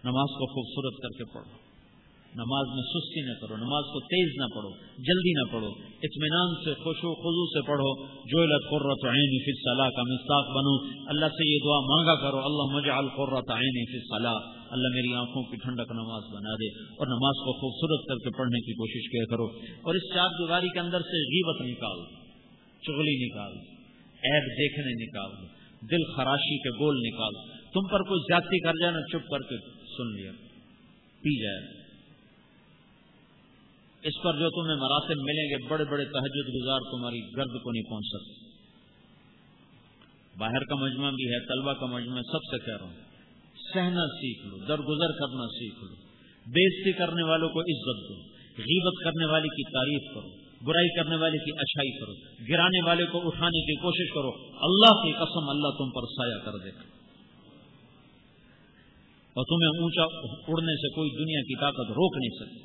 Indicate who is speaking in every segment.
Speaker 1: نماز کو خوبصورت کر کے پڑھو، نماز میں سستی نہ کرو، نماز کو تیز نہ پڑھو، جلدی نہ پڑھو، اطمینان سے خشوع خضوع سے پڑھو۔ جعلت قرۃ عینی فی الصلاۃ کا مصداق بنو، اللہ سے یہ دعا مانگا کرو، اللہم اجعل قرۃ عینی فی الصلاۃ، اللہ میری آنکھوں کی ٹھنڈک نماز بنا دے، اور نماز کو خوبصورت کر کے پڑھنے کی کوشش کیا کرو۔ اور اس چار دیواری کے اندر سے غیبت نکال، چغلی نکال، عیب دیکھنے نکال، دل خراشی کے بول نکال۔ تم پر کوئی زیادتی کر جائے نا، چپ کر کے سن لیا، پی جائے۔ اس پر جو تمہیں مراتب ملیں گے، بڑے بڑے تہجد گزار تمہاری گرد کو نہیں پہنچ سکتے۔ باہر کا مجمع بھی ہے، طلبہ کا مجمع، سب سے کہہ رہا ہوں، سہنا سیکھ لو، درگزر کرنا سیکھ لو، بےعزتی کرنے والوں کو عزت دو، غیبت کرنے والے کی تعریف کرو، برائی کرنے والے کی اچھائی کرو، گرانے والے کو اٹھانے کی کوشش کرو۔ اللہ کی قسم، اللہ تم پر سایہ کر دے گا، اور تمہیں اونچا اڑنے سے کوئی دنیا کی طاقت روک نہیں سکتی،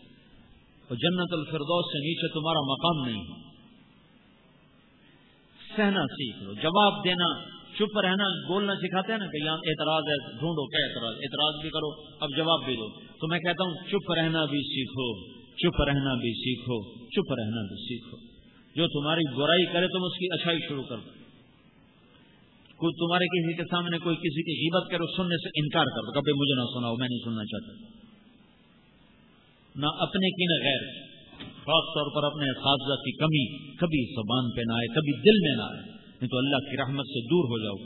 Speaker 1: اور جنت الفردوس سے نیچے تمہارا مقام نہیں ہے۔ سہنا سیکھ لو، جواب دینا، چپ رہنا، بولنا سکھاتے ہیں نا کہ یہاں اعتراض ہے، ڈھونڈو کیا اعتراض، اعتراض بھی کرو، اب جواب بھی دو۔ تو میں کہتا ہوں چپ رہنا بھی سیکھو، چپ رہنا بھی سیکھو، چپ رہنا بھی سیکھو۔ جو تمہاری برائی کرے تم اس کی اچھائی شروع کر دو۔ کوئی تمہارے کسی کے سامنے کوئی کسی کی غیبت کرے، سننے سے انکار کر دو، کبھی مجھے نہ سناؤ، میں نہیں سننا چاہتا، نہ اپنے کی نہ غیر کی، خاص طور پر اپنے اساتذہ کی کمی کبھی زبان پہ نہ آئے، کبھی دل میں نہ آئے، نہیں تو اللہ کی رحمت سے دور ہو جاؤ۔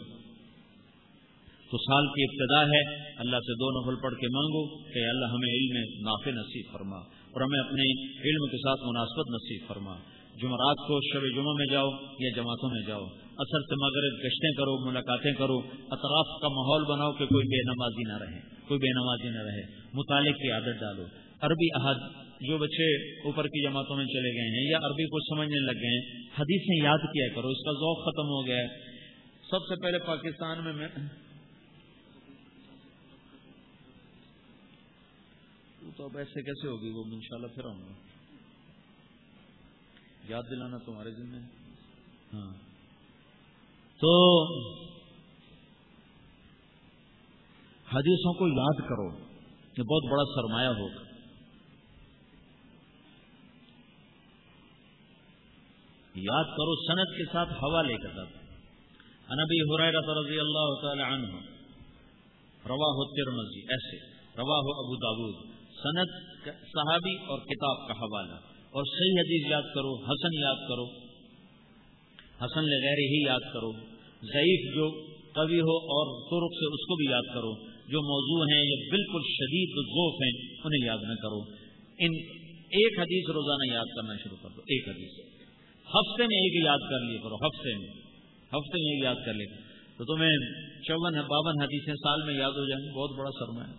Speaker 1: تو سال کی ابتدا ہے، اللہ سے 2 نفل پڑھ کے مانگو کہ اللہ ہمیں علم نافع نصیب فرما، اور ہمیں اپنے علم کے ساتھ مناسبت نصیب فرما۔ جمعرات کو شب جمعہ میں جاؤ یا جماعتوں میں جاؤ، عصر سے مغرب گشتیں کرو، ملاقاتیں کرو، اطراف کا ماحول بناؤ کہ کوئی بے نمازی نہ رہے، کوئی بے نمازی نہ رہے، مطالعے کی عادت ڈالو۔ عربی جو بچے اوپر کی جماعتوں میں چلے گئے ہیں یا عربی کو سمجھنے لگ گئے ہیں، حدیثیں یاد کیا کرو، اس کا ذوق ختم ہو گیا ہے۔ سب سے پہلے پاکستان میں تو اب ایسے کیسے ہوگی وہ، انشاءاللہ پھر آؤں گا، یاد دلانا تمہارے ذمہ ہے۔ ہاں تو حدیثوں کو یاد کرو، یہ بہت بڑا سرمایہ ہوگا۔ یاد کرو، سند کے ساتھ حوالے کے ساتھ۔ عن ابی ہریرہ رضی اللہ تعالی عنہ رواہ الترمذی، ایسے رواہ ابو داود، سند صحابی اور کتاب کا حوالہ، اور صحیح حدیث یاد کرو، حسن یاد کرو، حسن لغیر ہی یاد کرو، ضعیف جو قوی ہو اور طرق سے اس کو بھی یاد کرو، جو موضوع ہیں یا بالکل شدید ضعف ہیں انہیں یاد نہ کرو۔ ان ایک حدیث روزانہ یاد کرنا شروع کر دو، ایک حدیث ہفتے میں ایک یاد کر لیا کرو، ہفتے میں ایک یاد کر لے تو تمہیں 54-52 حدیثیں سال میں یاد ہو جائیں گی، بہت بڑا سرمایہ۔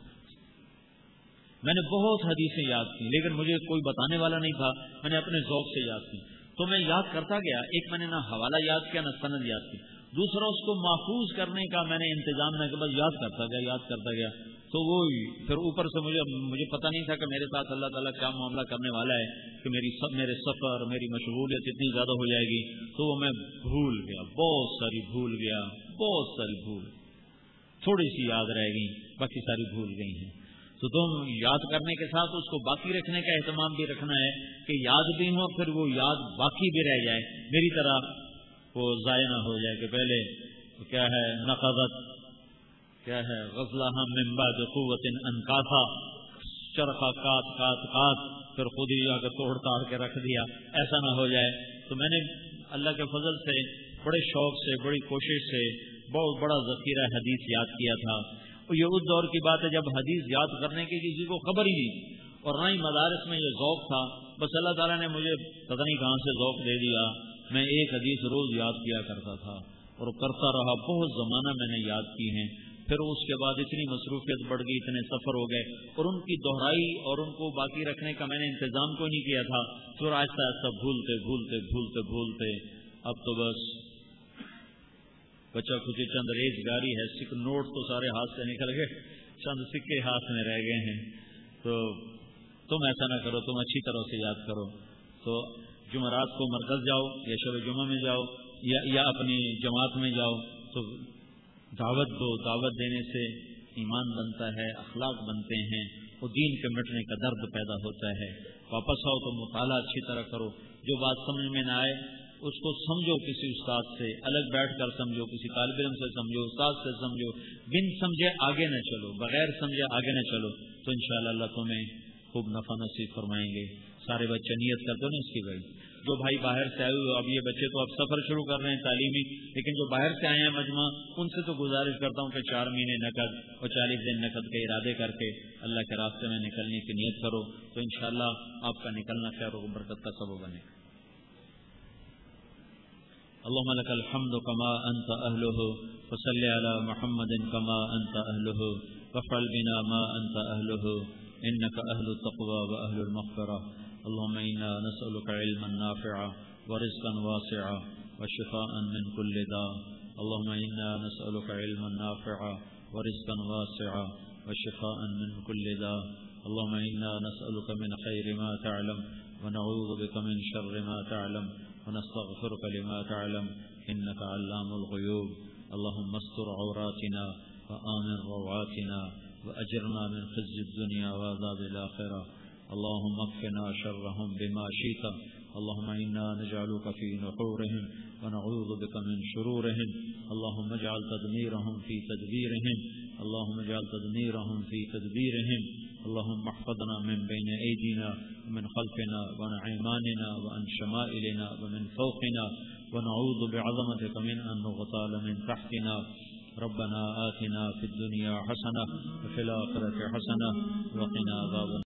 Speaker 1: میں نے بہت حدیثیں یاد کی، لیکن مجھے کوئی بتانے والا نہیں تھا، میں نے اپنے ذوق سے یاد کی، تو میں یاد کرتا گیا۔ ایک میں نے نہ حوالہ یاد کیا نہ سند یاد کی، دوسرا اس کو محفوظ کرنے کا میں نے انتظام نہ کہ بس یاد کرتا گیا، تو وہ پھر اوپر سے مجھے پتہ نہیں تھا کہ میرے ساتھ اللہ تعالیٰ کیا معاملہ کرنے والا ہے کہ میرے سفر، میری مشغولیت اتنی زیادہ ہو جائے گی، تو وہ میں بھول گیا، بہت ساری بھول، تھوڑی سی یاد رہ گئی، باقی ساری بھول گئی ہیں۔ تو تم یاد کرنے کے ساتھ اس کو باقی رکھنے کا اہتمام بھی رکھنا ہے کہ یاد بھی ہو، پھر وہ یاد باقی بھی رہ جائے، میری طرح وہ ضائع نہ ہو جائے کہ پہلے کیا ہے نقضت، کیا ہے غزلہ من بعد قوت انکاثا، چرخہ کات پھر خود ہی جا کے توڑ تاڑ کے رکھ دیا، ایسا نہ ہو جائے۔ تو میں نے اللہ کے فضل سے بڑے شوق سے، بڑی کوشش سے بہت بڑا ذخیرہ حدیث یاد کیا تھا۔ اور یہ اس دور کی بات ہے جب حدیث یاد کرنے کی کسی کو خبر ہی نہیں، اور نہ ہی مدارس میں یہ ذوق تھا، بس اللہ تعالیٰ نے مجھے پتہ نہیں کہاں سے ذوق دے دیا، میں ایک حدیث روز یاد کیا کرتا تھا اور کرتا رہا، بہت زمانہ میں نے یاد کی ہیں۔ پھر اس کے بعد اتنی مصروفیت بڑھ گئی، اتنے سفر ہو گئے، اور ان کی دہرائی اور ان کو باقی رکھنے کا میں نے انتظام کوئی نہیں کیا تھا، پھر آہستہ آہستہ بھولتے اب تو بس بچہ کچھ چند ریز گاری ہے، نوٹ تو سارے ہاتھ سے نکل گئے، چند سکے ہاتھ میں رہ گئے ہیں۔ تو تم ایسا نہ کرو، تم اچھی طرح سے یاد کرو۔ تو جمعرات کو مرکز جاؤ یا شب جمعہ میں جاؤ یا اپنی جماعت میں جاؤ، تو دعوت دو، دعوت دینے سے ایمان بنتا ہے، اخلاق بنتے ہیں، وہ دین کے مٹنے کا درد پیدا ہوتا ہے۔ واپس آؤ تو مطالعہ اچھی طرح کرو، جو بات سمجھ میں نہ آئے اس کو سمجھو، کسی استاد سے الگ بیٹھ کر سمجھو، کسی طالب علم سے سمجھو، استاد سے سمجھو، بن سمجھے آگے نہ چلو، بغیر سمجھے آگے نہ چلو، تو انشاءاللہ اللہ تمہیں خوب نفع نصیب فرمائیں گے۔ سارے بچے نیت کر دو نا اس کی بھائی، جو بھائی باہر سے آئے ہوئے، اب یہ بچے تو اب سفر شروع کر رہے ہیں تعلیمی، لیکن جو باہر سے آئے ہیں مجمع، ان سے تو گزارش کرتا ہوں کہ 4 مہینے نقد اور 40 دن نقد کے ارادے کر کے اللہ کے راستے میں نکلنے کی نیت کرو، تو انشاءاللہ آپ کا نکلنا خیر و برکت کا سبب بنے گا۔ اللهم لك الحمد كما أنت أهله، وصل على محمد كما أنت أهله، وافعل بنا ما أنت أهله، إنك أهل التقوى وأهل المغفرة۔ اللهم إنا نسألك علما نافعا ورزقا واسعا وشفاء من كل داء۔ اللهم إنا نسألك علما نافعا ورزقا واسعا وشفاء من كل داء۔ اللهم إنا نسألك من خير ما تعلم ونعوذ بك من شر ما تعلم ونستغفرك لما تعلم إنك علام الغيوب۔ اللهم استر عوراتنا وآمن روعاتنا وأجرنا من خزي الدنيا وعذاب الآخرة۔ اللهم اكفنا شرهم بما شئت۔ اللهم إنا نجعلك في نحورهم ونعوذ بك من شرورهم۔ اللهم اجعل تدميرهم في تدبيرهم، اللهم اجعل تدميرهم في تدبيرهم۔ اللهم احفظنا من بين أيدينا ومن خلفنا وعن أيماننا وعن شمائلنا ومن فوقنا، ونعوذ بعظمتك من أن نغتال من تحتنا۔ ربنا آتنا في الدنيا حسنة وفي الآخرة حسنة وقنا عذاب